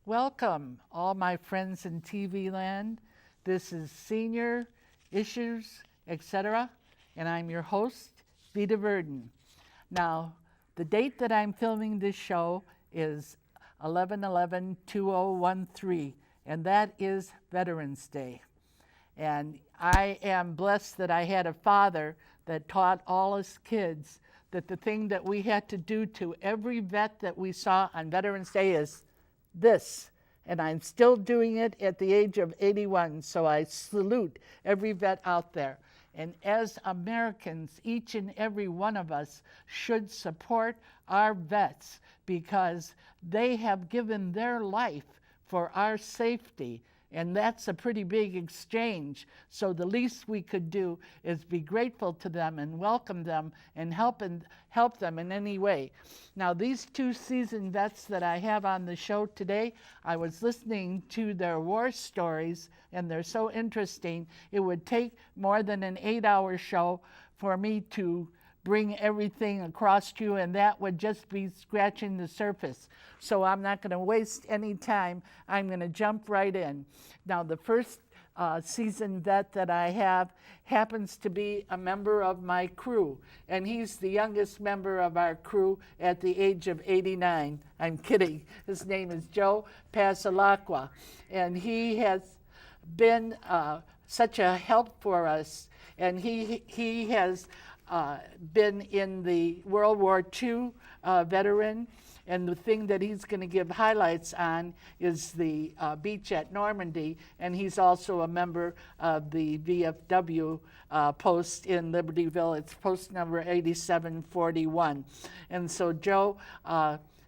Welcome, all my friends in TV land. This is Senior Issues, etc., and I'm your host, Vita Verdon. Now, the date that I'm filming this show is 11/11/2013, and that is Veterans Day. And I am blessed that I had a father that taught all us kids that the thing that we had to do to every vet that we saw on Veterans Day is this. And I'm still doing it at the age of 81, so I salute every vet out there. And as Americans, each and every one of us should support our vets because they have given their life for our safety. And that's a pretty big exchange. So the least we could do is be grateful to them and welcome them and help them in any way. Now, these two seasoned vets that I have on the show today, I was listening to their war stories, and they're so interesting. It would take more than an 8-hour show for me to bring everything across to you, and that would just be scratching the surface. So I'm not going to waste any time. I'm going to jump right in. Now, the first seasoned vet that I have happens to be a member of my crew, and he's the youngest member of our crew at the age of 89. I'm kidding. His name is Joe Passalaqua, and he has been such a help for us, and he has been in the World War II veteran, and the thing that he's going to give highlights on is the beach at Normandy, and he's also a member of the VFW post in Libertyville. It's post number 8741. And so, Joe,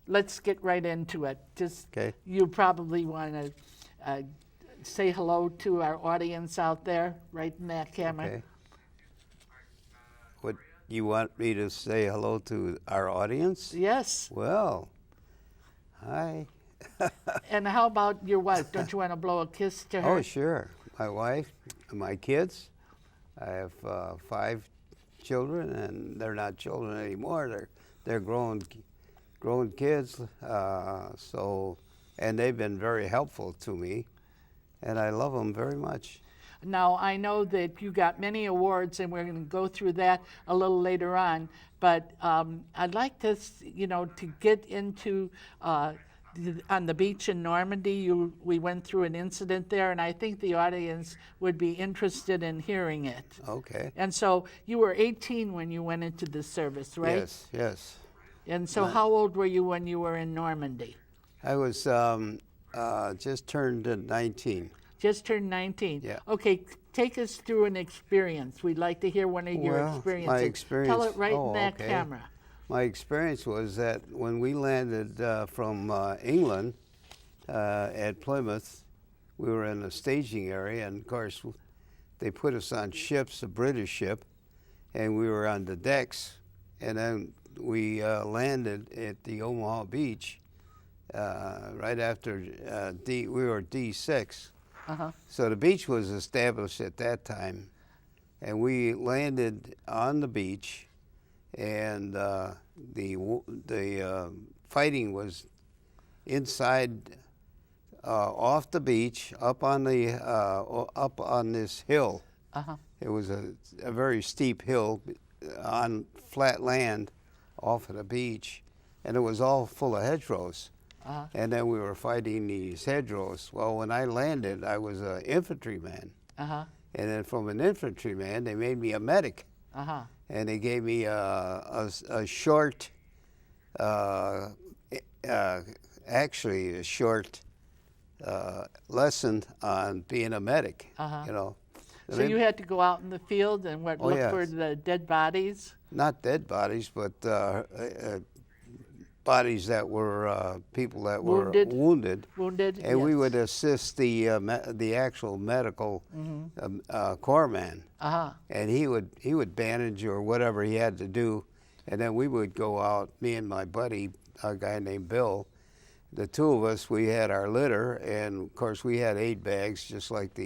let's get right into it. Okay. You probably want to say hello to our audience out there, right in that camera. Okay. What, you want me to say hello to our audience? Yes. Well, hi. And how about your wife? Don't you want to blow a kiss to her? Oh, sure. My wife, my kids. I have 5 children, and they're not children anymore. They're grown kids. And they've been very helpful to me, and I love them very much. Now, I know that you got many awards, and we're going to go through that a little later on, but I'd like to, to get into, on the beach in Normandy, we went through an incident there, and I think the audience would be interested in hearing it. Okay. And so you were 18 when you went into the service, right? Yes, yes. And so how old were you when you were in Normandy? I was just turned 19. Just turned 19. Yeah. Okay, take us through an experience. We'd like to hear one of your experiences. My experience. Tell it right in that okay. camera. My experience was that when we landed from England at Plymouth, we were in a staging area, and of course, they put us on ships, a British ship, and we were on the decks, and then we landed at the Omaha Beach right after we were D6. Uh-huh. So the beach was established at that time, and we landed on the beach, and the fighting was inside, off the beach, up on this hill. Uh-huh. It was a very steep hill on flat land off of the beach, and it was all full of hedgerows. Uh-huh. And then we were fighting these hedgerows. Well, when I landed, I was an infantryman. Uh-huh. And then from an infantryman, they made me a medic. Uh-huh. And they gave me a short, actually a short lesson on being a medic, Uh-huh. So you had to go out in the field and look for the dead bodies? Not dead bodies, but bodies that were people that were wounded. Wounded. And we would assist the actual medical corpsman. Uh-huh. And he would bandage or whatever he had to do, and then we would go out, me and my buddy, a guy named Bill. The two of us, we had our litter, and of course we had aid bags, just like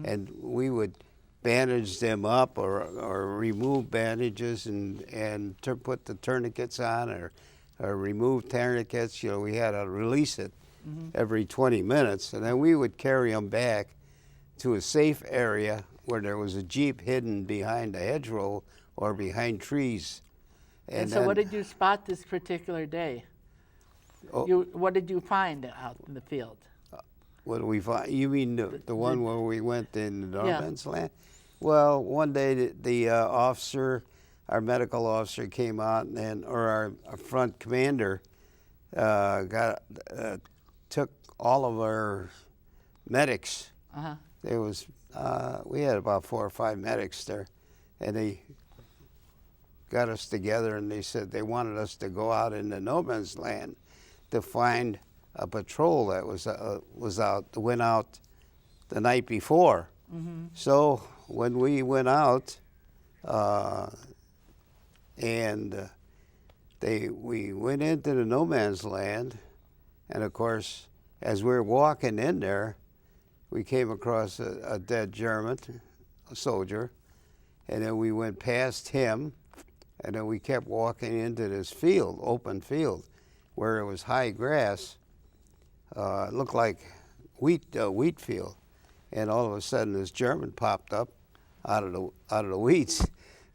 and we would bandage them up or remove bandages and put the tourniquets on or remove tourniquets. We had to release it every 20 minutes, and then we would carry them back to a safe area where there was a Jeep hidden behind a hedgerow or behind trees. And so what did you spot this particular day? Oh. What did you find out in the field? What do we find? You mean the one where we went in the Norman's land? Well, one day the officer, our medical officer, came out, or our front commander took all of our medics. There was we had about 4 or 5 medics there, and they got us together, and they said they wanted us to go out in the no man's land to find a patrol that went out the night before. So when we went out, we went into the no man's land, and of course, as we were walking in there, we came across a dead German, a soldier, and then we went past him, and then we kept walking into this field, open field, where it was high grass. It looked like wheat field, and all of a sudden this German popped up out of the weeds,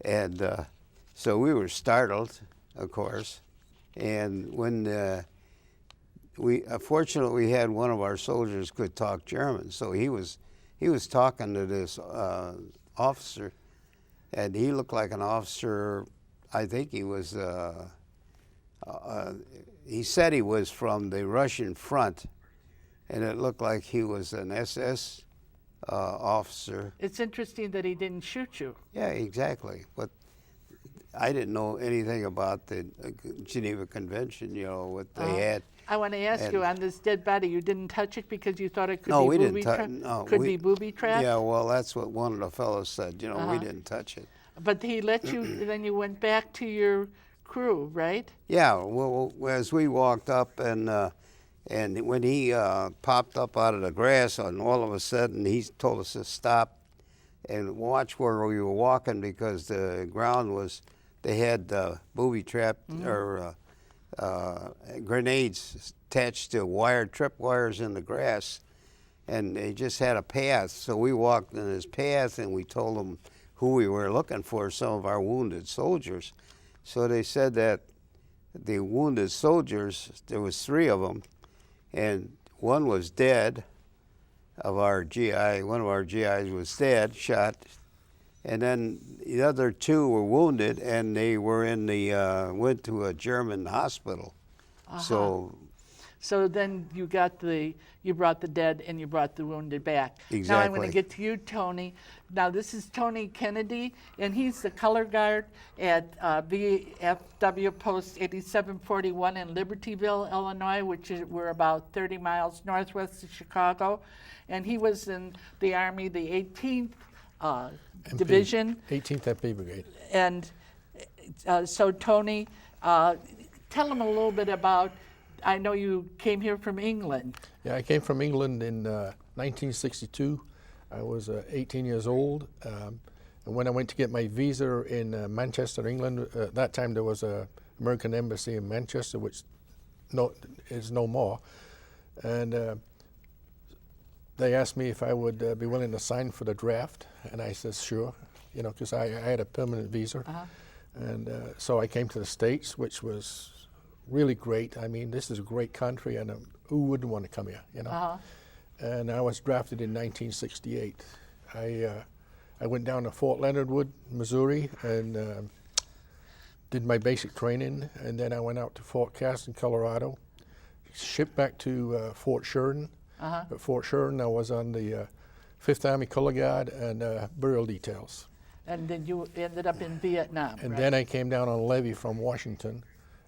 and so we were startled, of course. And when fortunately we had one of our soldiers could talk German, so he was talking to this officer, and he looked like an officer. I think he was. He said he was from the Russian front, and it looked like he was an SS officer. It's interesting that he didn't shoot you. Yeah, exactly. But I didn't know anything about the Geneva Convention, what they had. I want to ask you, on this dead body, you didn't touch it because you thought it could be booby trapped? Could be booby trapped? Yeah, well, that's what one of the fellows said. We didn't touch it. But he let you, then you went back to your crew, right? Yeah, well, as we walked up, and when he popped up out of the grass, and all of a sudden he told us to stop and watch where we were walking, because the ground was, they had booby trapped or grenades attached to trip wires in the grass, and they just had a path. So we walked in his path, and we told them who we were looking for, some of our wounded soldiers. So they said that the wounded soldiers, there was 3 of them, and one was dead of our GI. One of our GIs was dead, shot, and then the other 2 were wounded, and they were went to a German hospital. So then you brought the dead and you brought the wounded back. Exactly. Now I'm going to get to you, Tony. Now this is Tony Kennedy, and he's the color guard at VFW Post 8741 in Libertyville, Illinois, we're about 30 miles northwest of Chicago. And he was in the Army, the 18th Division. 18th MP Brigade. And so Tony, tell him a little bit about, I know you came here from England. Yeah, I came from England in 1962. I was 18 years old. And when I went to get my visa in Manchester, England, at that time there was an American embassy in Manchester, which is no more. And they asked me if I would be willing to sign for the draft, and I said sure, because I had a permanent visa. And so I came to the States, which was really great. I mean, this is a great country, and who wouldn't want to come here, And I was drafted in 1968. I went down to Fort Leonard Wood, Missouri, and did my basic training, and then I went out to Fort Cass in Colorado, shipped back to Fort Sheridan. At Fort Sheridan, I was on the 5th Army Color Guard and burial details. And then you ended up in Vietnam, And right? then I came down on levee from Washington,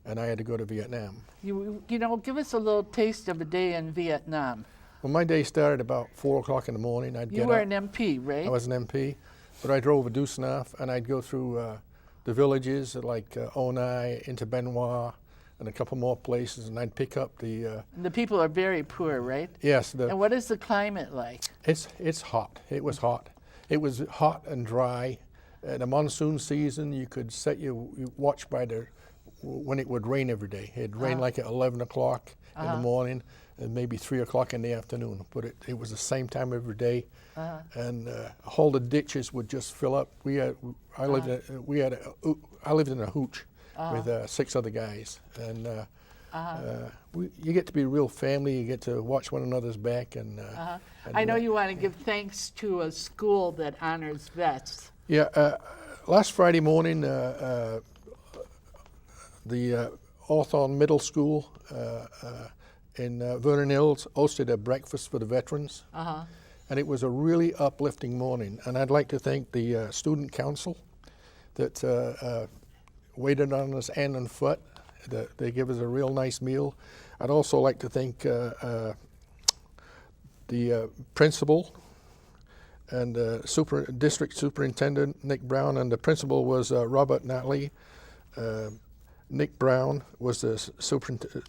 and I had to go to Vietnam. Give us a little taste of a day in Vietnam. Well, my day started about 4 o'clock in the morning. You were an MP, right? I was an MP, but I drove a Deucenaff, and I'd go through the villages like Onai, into Benoit, and a couple more places, and I'd pick up the... And the people are very poor, right? Yes. And what is the climate like? It's hot. It was hot. It was hot and dry. The monsoon season, you could set your watch by the when it would rain every day. It'd rain like at 11 o'clock in the morning and maybe 3 o'clock in the afternoon. But it was the same time every day. And all the ditches would just fill up. I lived in a hooch with 6 other guys. And you get to be a real family. You get to watch one another's back. And I know you want to give thanks to a school that honors vets. Yeah, last Friday morning, the Hawthorne Middle School in Vernon Hills hosted a breakfast for the veterans. And it was a really uplifting morning. And I'd like to thank the student council that waited on us hand and foot. They give us a real nice meal. I'd also like to thank the principal and district superintendent Nick Brown, and the principal was Robert Natley. Nick Brown was the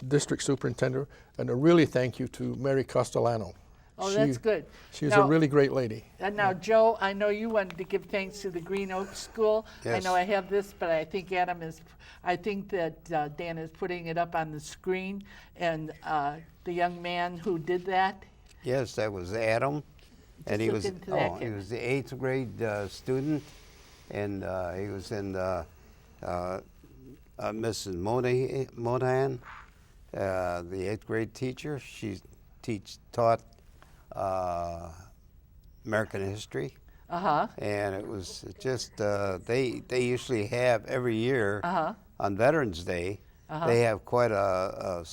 district superintendent, and a really thank you to Mary Castellano. Oh, that's good. She was a really great lady. And now, Joe, I know you wanted to give thanks to the Green Oak School. Yes. I know I have this, but I think I think that Dan is putting it up on the screen. And the young man who did that. Yes, that was Adam. And he was look into that, he Ken. was the 8th grade student, and he was in Mrs. Monahan, the 8th grade teacher. She taught American history, and it was just they usually have every year on Veterans Day. They have quite a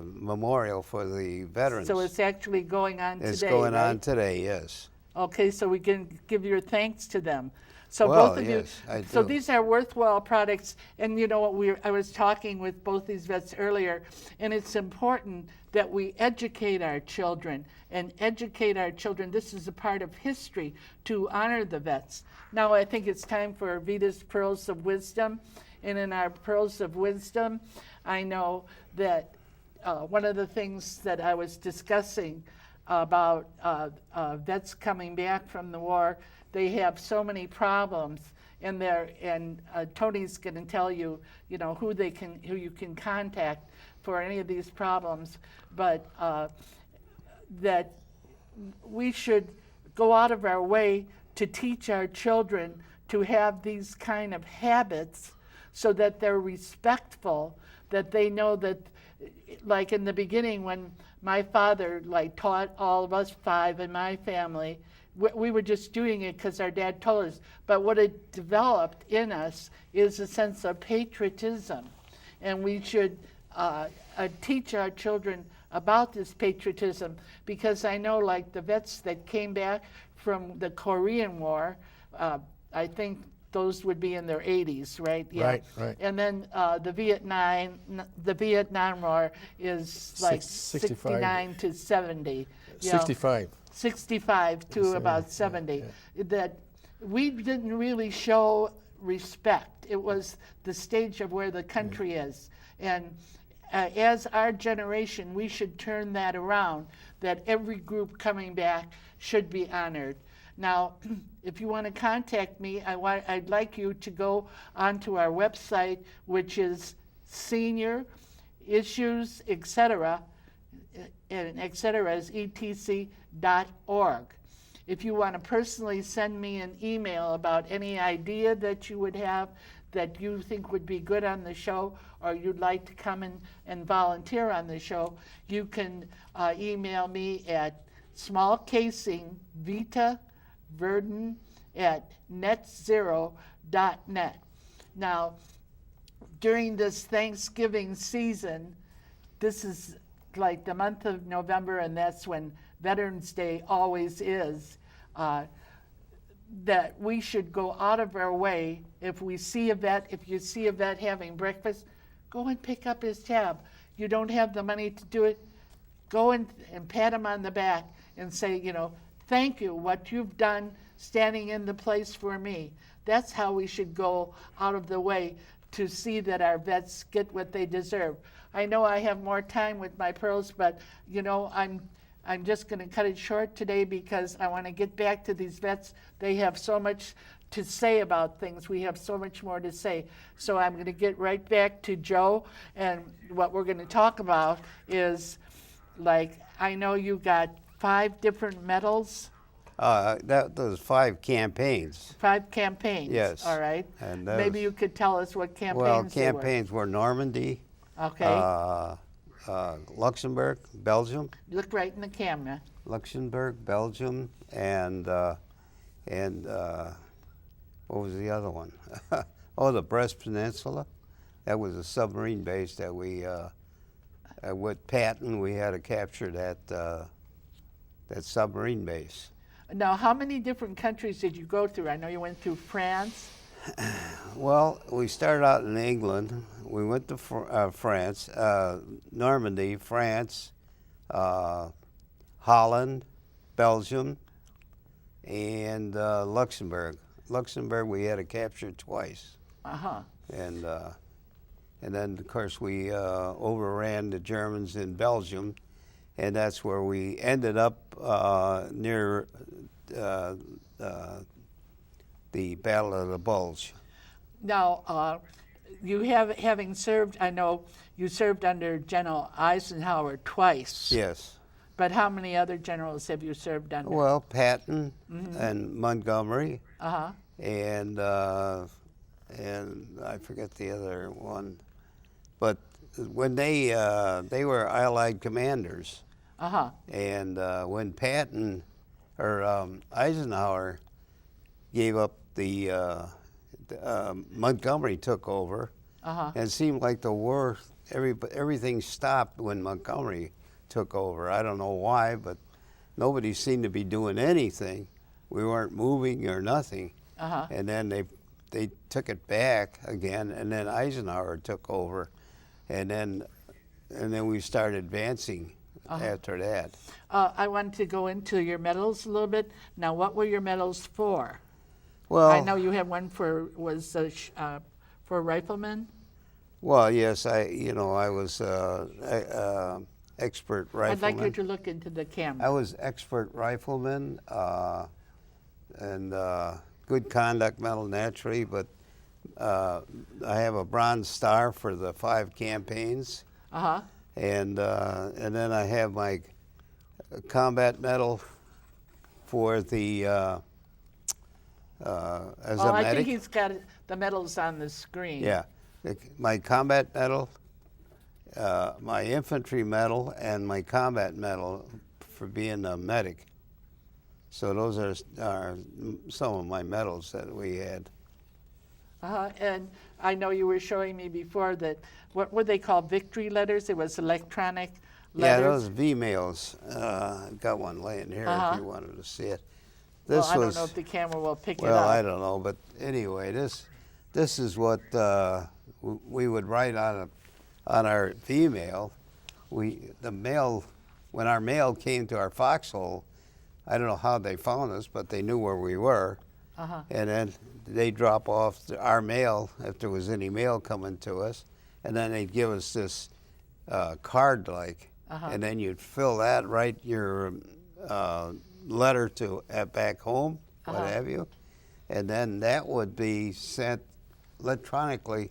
memorial for the veterans. So it's actually going on today. It's going right? on today, yes. Okay, so we can give your thanks to them. So Well, both of yes, you. I So do. these are worthwhile products, and you know what? I was talking with both these vets earlier, and it's important that we educate our children and educate our children. This is a part of history to honor the vets. Now I think it's time for Vita's Pearls of Wisdom, and in our Pearls of Wisdom, I know that one of the things that I was discussing about vets coming back from the war. They have so many problems, and Tony's going to tell you, who you can contact for any of these problems. But that we should go out of our way to teach our children to have these kind of habits, so that they're respectful, that they know that, like in the beginning when my father taught all of us 5 in my family. We were just doing it because our dad told us. But what it developed in us is a sense of patriotism. And we should teach our children about this patriotism, because I know the vets that came back from the Korean War, I think those would be in their 80s, right? Yeah. Right. And then the Vietnam War is 69 to 70. 65. 65 to about 70. That we didn't really show respect. It was the stage of where the country is. And as our generation, we should turn that around, that every group coming back should be honored. Now, if you want to contact me, I'd like you to go onto our website, which is senior issues, etc., and etc. is etc.org. If you want to personally send me an email about any idea that you would have that you think would be good on the show, or you'd like to come in and volunteer on the show, you can email me at smallcasingvitaverden@netzero.net. Now, during this Thanksgiving season, this is like the month of November, and that's when Veterans Day always is, that we should go out of our way. If you see a vet having breakfast, go and pick up his tab. You don't have the money to do it, go and pat him on the back and say, thank you, what you've done standing in the place for me. That's how we should go out of the way to see that our vets get what they deserve. I know I have more time with my pearls, but I'm just going to cut it short today because I want to get back to these vets. They have so much to say about things. We have so much more to say. So I'm going to get right back to Joe, and what we're going to talk about is, like, I know you got 5 different medals. That was 5 campaigns. 5 campaigns. Yes. All right. And Maybe you could tell us what campaigns well, they were. campaigns were Normandy, Okay. Luxembourg, Belgium. Look right in the camera. Luxembourg, Belgium, and what was the other one? Oh, the Brest Peninsula. That was a submarine base that we, with Patton, we had to capture that submarine base. Now, how many different countries did you go through? I know you went through France. Well, we started out in England. We went to France, Normandy, France, Holland, Belgium, and Luxembourg. Luxembourg we had to capture twice. Uh-huh. And then, of course, we overran the Germans in Belgium, and that's where we ended up near the Battle of the Bulge. Now, having served, I know you served under General Eisenhower twice. Yes. But how many other generals have you served under? Well, Patton and Montgomery, Uh-huh. and I forget the other one, but when they were Allied commanders, Uh-huh. and when Patton or Eisenhower gave up the Montgomery took over, Uh-huh. and it seemed like the war, everything stopped when Montgomery took over. I don't know why, but nobody seemed to be doing anything. We weren't moving or nothing. Uh-huh. And then they took it back again, and then Eisenhower took over, and then we started advancing after that. I want to go into your medals a little bit. Now, what were your medals for? Well, I know you had one for riflemen. Well, yes, I was expert rifleman. I'd like you to look into the camera. I was expert rifleman, and good conduct medal naturally, but I have a Bronze Star for the 5 campaigns, Uh-huh. and then I have my combat medal for the as a I medic. think he's got the medals on the screen. Yeah, my combat medal, my infantry medal, and my combat medal for being a medic. So those are some of my medals that we had. And I know you were showing me before that, what were they called, victory letters? It was electronic letters? Yeah, those V-mails. I've got one laying here if you wanted to see it. Well, I don't know if the camera will pick it up. Well, I don't know, but anyway, this is what we would write on our V-mail. When our mail came to our foxhole, I don't know how they found us, but they knew where we were. Uh-huh. And then they'd drop off our mail if there was any mail coming to us, and then they'd give us this card and then you'd fill that, write your letter to back home, what have you, and then that would be sent electronically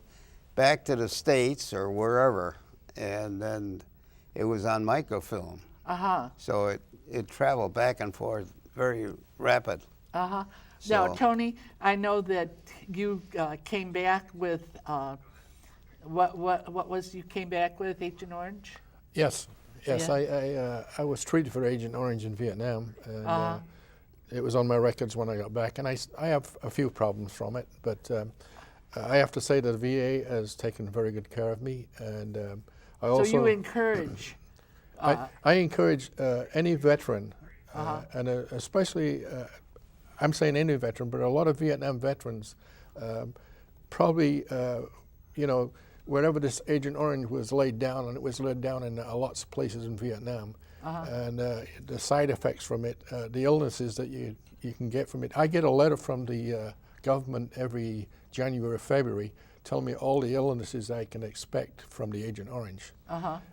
back to the States or wherever, and then it was on microfilm. So it traveled back and forth very rapid. Now, So- Tony, I know that you came back with, what was you came back with, Agent Orange? Yes, yes. Yeah. I was treated for Agent Orange in Vietnam, and it was on my records when I got back. And I have a few problems from it, but I have to say that the VA has taken very good care of me, and I also. So you encourage. I encourage any veteran, and especially, I'm saying any veteran, but a lot of Vietnam veterans, probably, wherever this Agent Orange was laid down, and it was laid down in lots of places in Vietnam, and the side effects from it, the illnesses that you can get from it. I get a letter from the government every January or February telling me all the illnesses I can expect from the Agent Orange.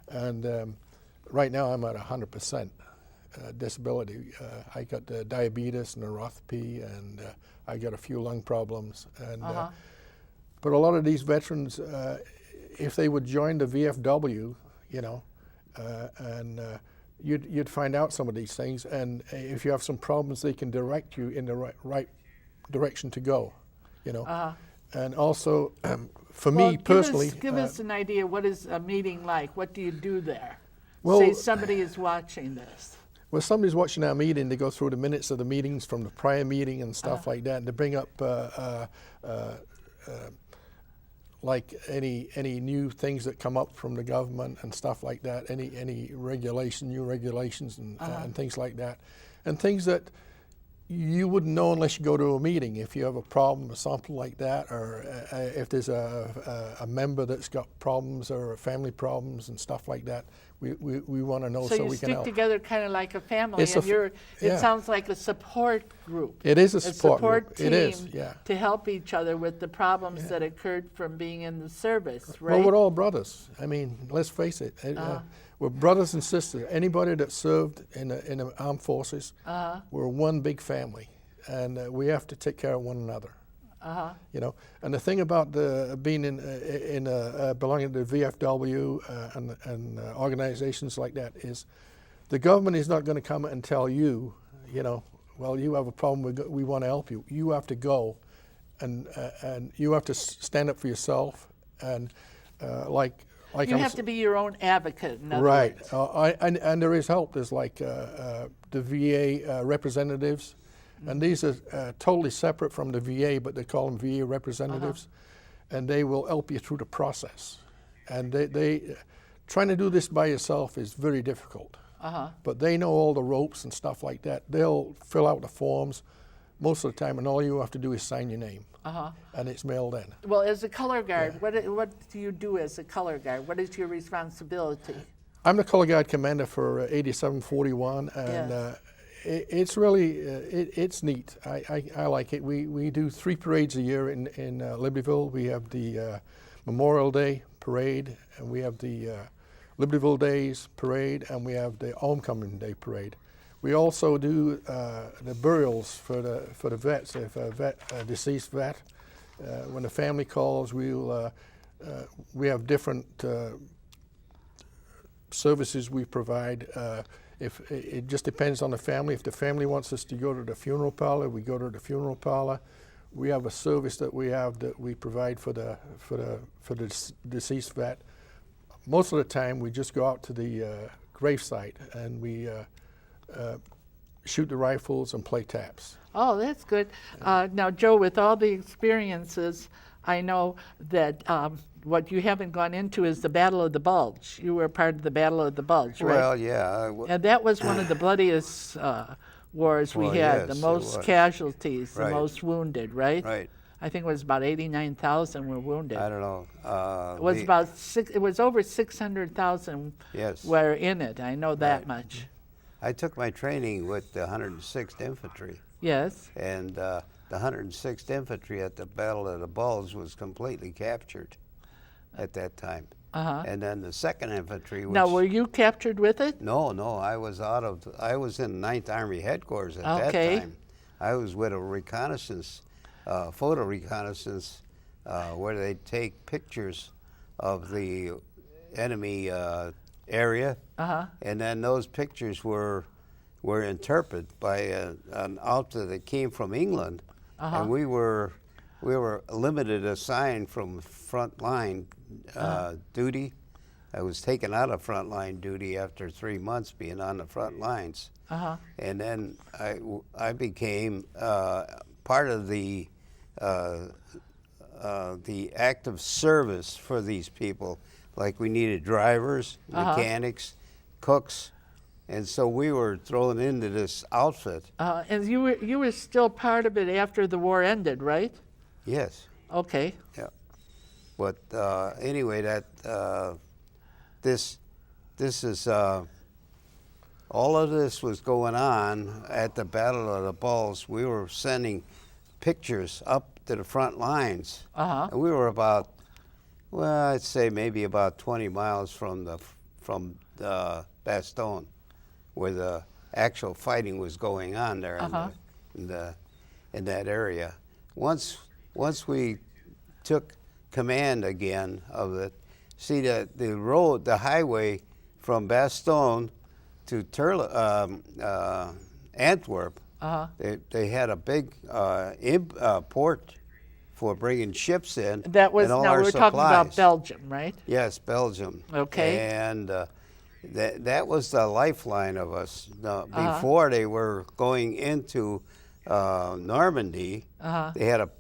And right now I'm at 100%. disability. I got diabetes, neuropathy, and I got a few lung problems. And but a lot of these veterans, if they would join the VFW, you know, and you'd find out some of these things, and if you have some problems, they can direct you in the right direction to go, you know. And also, for me personally, give us an idea. What is a meeting like? What do you do there? Well, say somebody is watching this. Well, somebody's watching our meeting. They go through the minutes of the meetings from the prior meeting and stuff like that, and they bring up like any new things that come up from the government and stuff like that, any new regulations and things like that, and things that you wouldn't know unless you go to a meeting. If you have a problem or something like that, or if there's a member that's got problems or family problems and stuff like that, we want to know so we can help. So you stick together kind of like a family, it sounds like a support group. It is a support group. Team it is, yeah. To help each other with the problems that occurred from being in the service, right? Well, we're all brothers. I mean, let's face it. We're brothers and sisters. Anybody that served in the armed forces, we're one big family, and we have to take care of one another. You know, and the thing about being belonging to the VFW and organizations like that is, the government is not going to come and tell you, you know, well, you have a problem, we want to help you. You have to go, and you have to stand up for yourself, and you have to be your own advocate. In other right, words. And there is help. There's like the VA representatives. And these are totally separate from the VA, but they call them VA representatives, and they will help you through the process. And they trying to do this by yourself is very difficult. But they know all the ropes and stuff like that. They'll fill out the forms most of the time, and all you have to do is sign your name, and it's mailed in. Well, as a color guard, what do you do as a color guard? What is your responsibility? I'm the color guard commander for 8741, and it's really it's neat. I like it. We do 3 parades a year in Libertyville. We have the Memorial Day parade, and we have the Libertyville Days parade, and we have the Homecoming Day parade. We also do the burials for the vets. If a deceased vet, when the family calls, we have different services we provide. If it just depends on the family. If the family wants us to go to the funeral parlor, we go to the funeral parlor. We have a service that we provide for the deceased vet. Most of the time, we just go out to the gravesite and we shoot the rifles and play taps. Oh, that's good. Now, Joe, with all the experiences, I know that what you haven't gone into is the Battle of the Bulge. You were part of the Battle of the Bulge, right? Well, yeah. And that was one of the bloodiest wars we had, yes, the most casualties, the most wounded, right? Right. I think it was about 89,000 were wounded. I don't know. It was it was over 600,000 were in it. I know that much. I took my training with the 106th Infantry. Yes. And the 106th Infantry at the Battle of the Bulge was completely captured at that time. And then the 2nd Infantry. Which, now, were you captured with it? No, I was I was in 9th Army Headquarters at that time. I was with a reconnaissance, photo reconnaissance, where they take pictures of the enemy area, and then those pictures were interpreted by an outfit that came from England, and we were limited assigned from frontline duty. I was taken out of frontline duty after 3 months being on the front lines, and then I became part of the active service for these people. Like we needed drivers, mechanics, cooks, and so we were thrown into this outfit. And you were still part of it after the war ended, right? Yes. Okay. Yeah. But anyway, this is all of this was going on at the Battle of the Bulge. We were sending pictures up to the front lines, and we were about, well, I'd say maybe about 20 miles from the Bastogne, where the actual fighting was going on there in that area. Once we took command again of it, see the highway from Bastogne to Antwerp, they had a big port for bringing ships in. That was, and all now our we're talking about supplies. Belgium, right? Yes, Belgium. Okay. And that was the lifeline of us. Before they were going into Normandy, they had a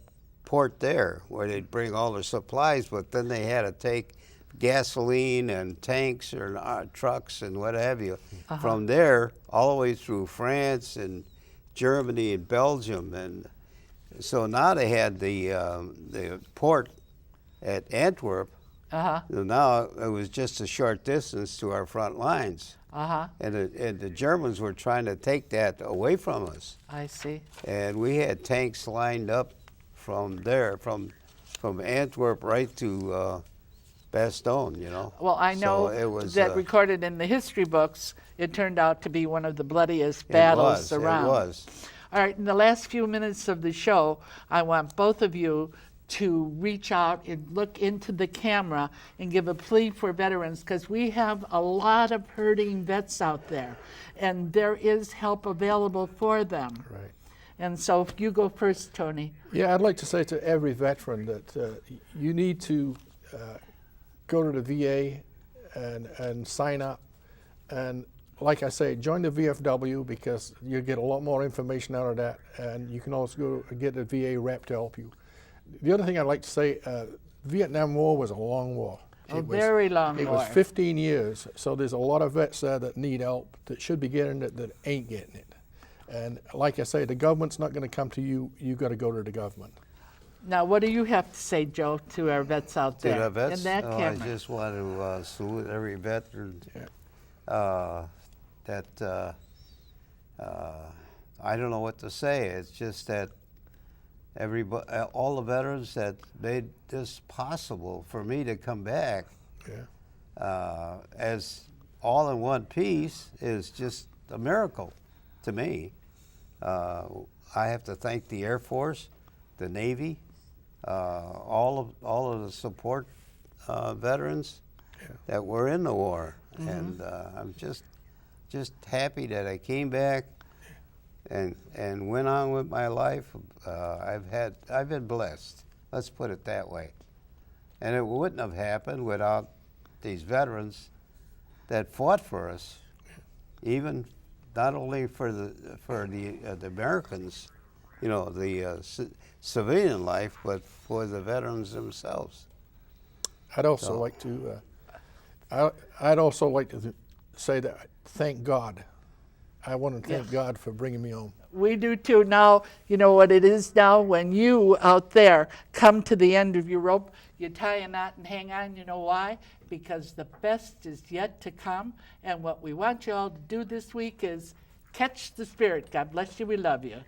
port there where they'd bring all their supplies, but then they had to take gasoline and tanks or trucks and what have you from there all the way through France and Germany and Belgium. And so now they had the port at Antwerp. Now it was just a short distance to our front lines. And the Germans were trying to take that away from us. I see. And we had tanks lined up from there, from Antwerp right to Bastogne, you know. Well, I know So it was, that recorded in the history books, it turned out to be one of the bloodiest battles around. It was. All right, in the last few minutes of the show, I want both of you to reach out and look into the camera and give a plea for veterans, because we have a lot of hurting vets out there, and there is help available for them. Right. And so if you go first, Tony. Yeah, I'd like to say to every veteran that you need to go to the VA and sign up. And like I say, join the VFW, because you get a lot more information out of that, and you can also go get a VA rep to help you. The other thing I'd like to say, Vietnam War was a long war. Very long It war. was 15 years, so there's a lot of vets there that need help, that should be getting it, that ain't getting it. And like I say, the government's not going to come to you. You got to go to the government. Now, what do you have to say, Joe, to our vets out there? To the vets, In that I camera. just want to salute every veteran that I don't know what to say. It's just that all the veterans that made this possible for me to come back as all in one piece is just a miracle to me. I have to thank the Air Force, the Navy, all of the support veterans that were in the war, and I'm just happy that I came back and went on with my life. I've been blessed. Let's put it that way. And it wouldn't have happened without these veterans that fought for us, even not only for the Americans, you know, the civilian life, but for the veterans themselves. I'd also like to say that thank God. I want to thank God for bringing me home. We do too. Now, you know what it is now? When you out there come to the end of your rope, you tie a knot and hang on. You know why? Because the best is yet to come. And what we want you all to do this week is catch the spirit. God bless you. We love you.